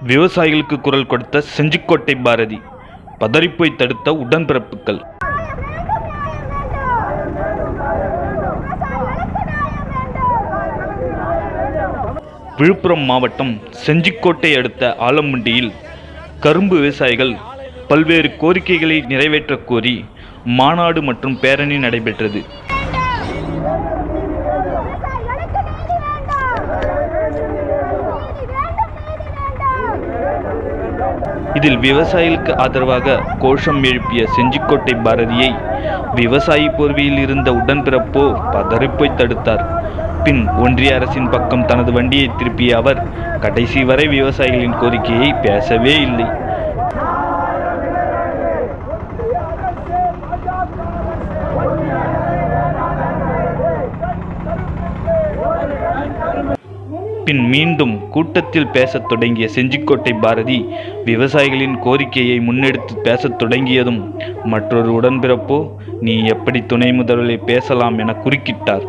விவசாயிகளுக்கு குரல் கொடுத்த செஞ்சிக்கோட்டை பாரதி, பதறிப்போய் தடுத்த உடன்பிறப்புகள். விழுப்புரம் மாவட்டம் செஞ்சிக்கோட்டை அடுத்த ஆலமுண்டியில் கரும்பு விவசாயிகள் பல்வேறு கோரிக்கைகளை நிறைவேற்ற கோரி மாநாடு மற்றும் பேரணி நடைபெற்றது. இதில் விவசாயிகளுக்கு ஆதரவாக கோஷம் எழுப்பிய செஞ்சிக்கோட்டை பாரதியை விவசாயி போர்வையில் இருந்த உடன்பிறப்போ பதறிப்போய் தடுத்தார். பின் ஒன்றிய அரசின் பக்கம் தனது வண்டியை திருப்பிய அவர் கடைசி வரை விவசாயிகளின் கோரிக்கையை பேசவே இல்லை. பின் மீண்டும் கூட்டத்தில் பேசத் தொடங்கிய செஞ்சிக்கோட்டை பாரதி விவசாயிகளின் கோரிக்கையை முன்னெடுத்து பேசத் தொடங்கியதும் மற்றொரு உடன்பிறப்போ நீ எப்படி துணை முதல்வரை பேசலாம் என குறுக்கிட்டார்.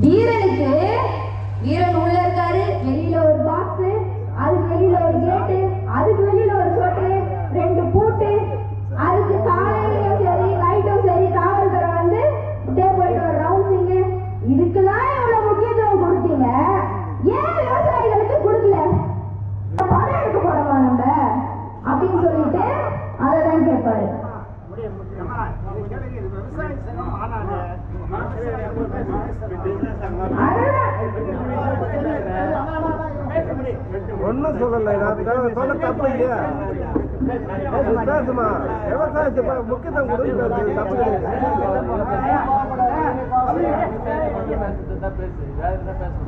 வீரனுக்கு வீரன் உள்ள இருக்காரு, வெளியில ஒரு பாக்ஸ், அதுக்கு வெளியில ஒரு கேட்டு, அதுக்கு வெளியில ஒரு சொட்டு, 2 பூட்டு, அதுக்கு காலையிலும் சரி நைட்டும் சரி காவல்துறை வந்து போயிட்டு ஒரு ரவுண்டிங்க. இதுக்கெல்லாம் இவ்வளவு முக்கியத்துவம் கொடுத்தீங்க, ஏன் விவசாயிகளுக்கு கொடுக்கல? பணம் எடுக்க போறோமா நம்ம அப்படின்னு சொல்லிட்டு அதைதான் கேட்பாரு. ஒன்னும் சொல்லல, சொல்ல தப்பு இல்லையா? விவசாயத்தை முக்கியத்துவம் கொடுத்து தப்பு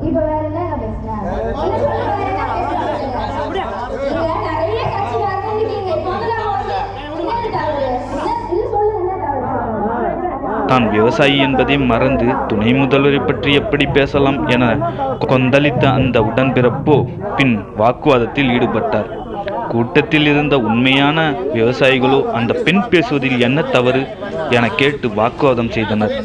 இப்ப வேற என்ன பேசுறேன்? தான் விவசாயி என்பதை மறந்து துணை முதல்வரை பற்றி எப்படி பேசலாம் என கொந்தளித்த அந்த உடன்பிறப்போ பின் வாக்குவாதத்தில் ஈடுபட்டார். கூட்டத்தில் இருந்த உண்மையான விவசாயிகளோ அந்த பெண் பேசுவதில் என்ன தவறு என கேட்டு வாக்குவாதம் செய்தனர்.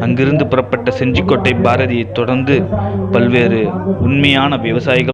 அங்கிருந்து புறப்பட்ட செஞ்சிக்கோட்டை பாரதியை தொடர்ந்து பல்வேறு உண்மையான விவசாயிகள்